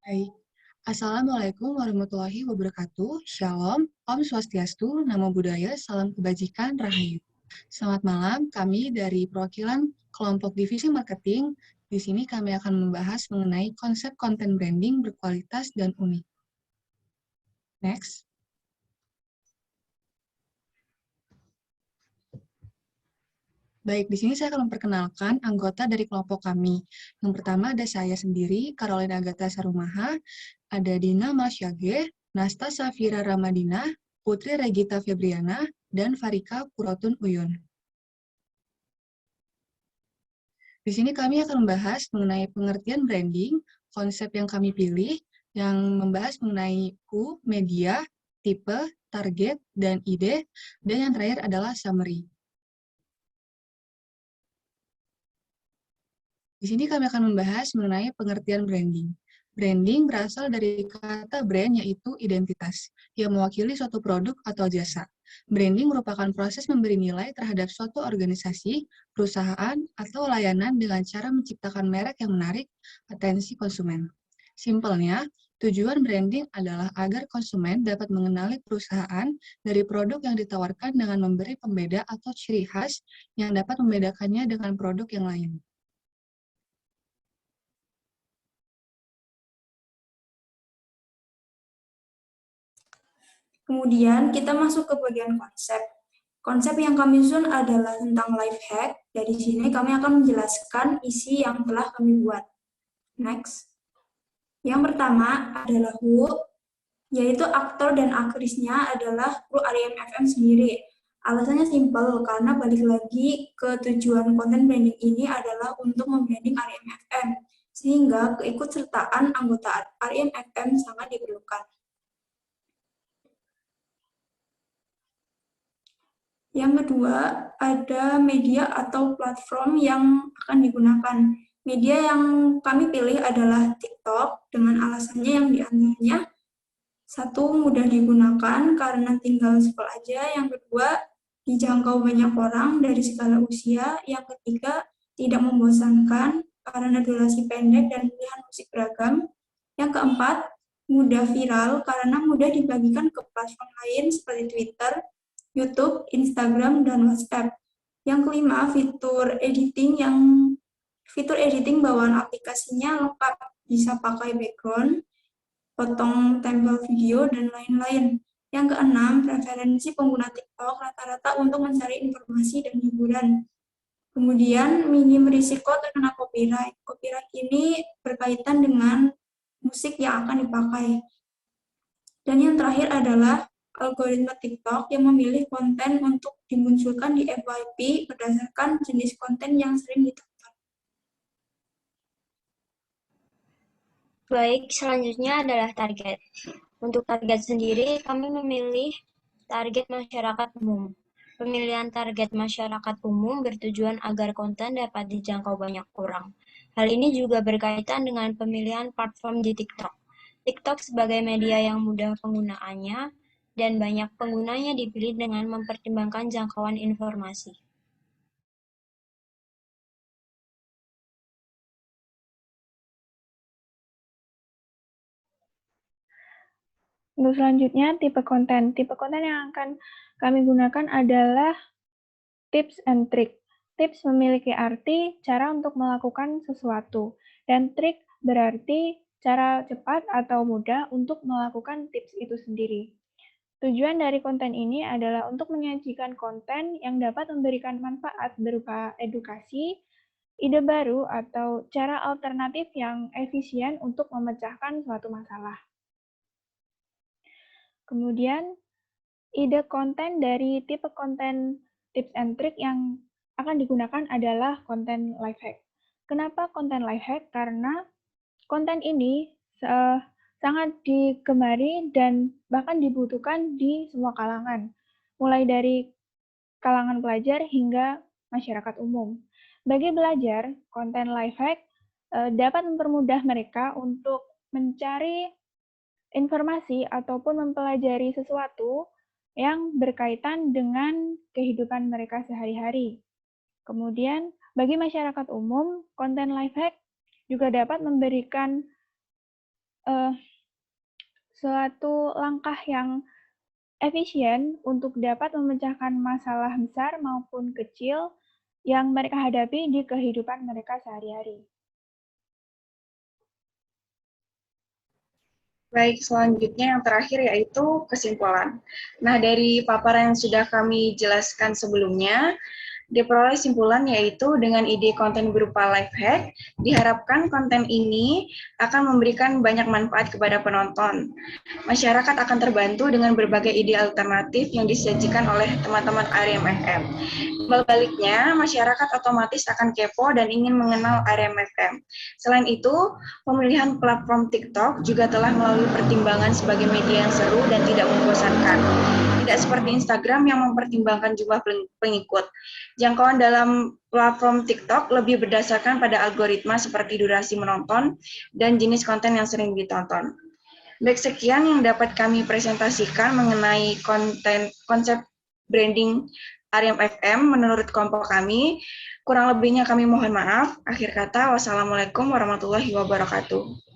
Baik. Assalamualaikum warahmatullahi wabarakatuh. Shalom, Om Swastiastu, Namo Buddhaya, Salam Kebajikan, Rahayu. Selamat malam, kami dari perwakilan kelompok divisi marketing. Di sini kami akan membahas mengenai konsep konten branding berkualitas dan unik. Next. Baik, di sini saya akan memperkenalkan anggota dari kelompok kami. Yang pertama ada saya sendiri, Carolina Agatha Sarumaha, ada Dina Masyage, Nasta Safira Ramadina, Putri Regita Febriana, dan Farika Kurotun Uyun. Di sini kami akan membahas mengenai pengertian branding, konsep yang kami pilih, yang membahas mengenai who, media, tipe, target, dan ide, dan yang terakhir adalah summary. Di sini kami akan membahas mengenai pengertian branding. Branding berasal dari kata brand, yaitu identitas, yang mewakili suatu produk atau jasa. Branding merupakan proses memberi nilai terhadap suatu organisasi, perusahaan, atau layanan dengan cara menciptakan merek yang menarik atensi konsumen. Simpelnya, tujuan branding adalah agar konsumen dapat mengenali perusahaan dari produk yang ditawarkan dengan memberi pembeda atau ciri khas yang dapat membedakannya dengan produk yang lain. Kemudian kita masuk ke bagian konsep. Konsep yang kami susun adalah tentang life hack. Dari sini kami akan menjelaskan isi yang telah kami buat. Next. Yang pertama adalah who, yaitu aktor dan aktrisnya adalah kru RIMFM sendiri. Alasannya simpel, karena balik lagi ke tujuan konten branding ini adalah untuk membranding RIMFM, sehingga keikutsertaan anggota RIMFM sangat diperlukan. Yang kedua, ada media atau platform yang akan digunakan. Media yang kami pilih adalah TikTok, dengan alasannya yang diantaranya, satu, mudah digunakan karena tinggal scroll aja. Yang kedua, dijangkau banyak orang dari segala usia. Yang ketiga, tidak membosankan karena durasi pendek dan pilihan musik beragam. Yang keempat, mudah viral karena mudah dibagikan ke platform lain seperti Twitter, YouTube, Instagram, dan WhatsApp. Yang kelima, fitur editing bawaan aplikasinya lengkap, bisa pakai background, potong tempel video, dan lain-lain. Yang keenam, preferensi pengguna TikTok rata-rata untuk mencari informasi dan hiburan. Kemudian, minim risiko terkena copyright. Copyright ini berkaitan dengan musik yang akan dipakai. Dan yang terakhir adalah algoritma TikTok yang memilih konten untuk dimunculkan di FYP berdasarkan jenis konten yang sering ditonton. Baik, selanjutnya adalah target. Untuk target sendiri, kami memilih target masyarakat umum. Pemilihan target masyarakat umum bertujuan agar konten dapat dijangkau banyak orang. Hal ini juga berkaitan dengan pemilihan platform di TikTok. TikTok sebagai media yang mudah penggunaannya dan banyak penggunanya dipilih dengan mempertimbangkan jangkauan informasi. Untuk selanjutnya, tipe konten. Tipe konten yang akan kami gunakan adalah tips and trick. Tips memiliki arti cara untuk melakukan sesuatu, dan trik berarti cara cepat atau mudah untuk melakukan tips itu sendiri. Tujuan dari konten ini adalah untuk menyajikan konten yang dapat memberikan manfaat berupa edukasi, ide baru, atau cara alternatif yang efisien untuk memecahkan suatu masalah. Kemudian, ide konten dari tipe konten tips and trick yang akan digunakan adalah konten life hack. Kenapa konten life hack? Karena konten ini sangat digemari dan bahkan dibutuhkan di semua kalangan, mulai dari kalangan pelajar hingga masyarakat umum. Bagi belajar, konten life hack dapat mempermudah mereka untuk mencari informasi ataupun mempelajari sesuatu yang berkaitan dengan kehidupan mereka sehari-hari. Kemudian, bagi masyarakat umum, konten life hack juga dapat memberikan suatu langkah yang efisien untuk dapat memecahkan masalah besar maupun kecil yang mereka hadapi di kehidupan mereka sehari-hari. Baik, selanjutnya yang terakhir yaitu kesimpulan. Nah, dari paparan yang sudah kami jelaskan sebelumnya, diperoleh simpulan yaitu dengan ide konten berupa life hack, diharapkan konten ini akan memberikan banyak manfaat kepada penonton. Masyarakat akan terbantu dengan berbagai ide alternatif yang disajikan oleh teman-teman RMFM. Baliknya, masyarakat otomatis akan kepo dan ingin mengenal RMFM. Selain itu, pemilihan platform TikTok juga telah melalui pertimbangan sebagai media yang seru dan tidak membosankan. Tidak seperti Instagram yang mempertimbangkan jumlah pengikut. Jangkauan dalam platform TikTok lebih berdasarkan pada algoritma seperti durasi menonton dan jenis konten yang sering ditonton. Baik, sekian yang dapat kami presentasikan mengenai konsep branding RMFM menurut kelompok kami. Kurang lebihnya kami mohon maaf. Akhir kata, wassalamualaikum warahmatullahi wabarakatuh.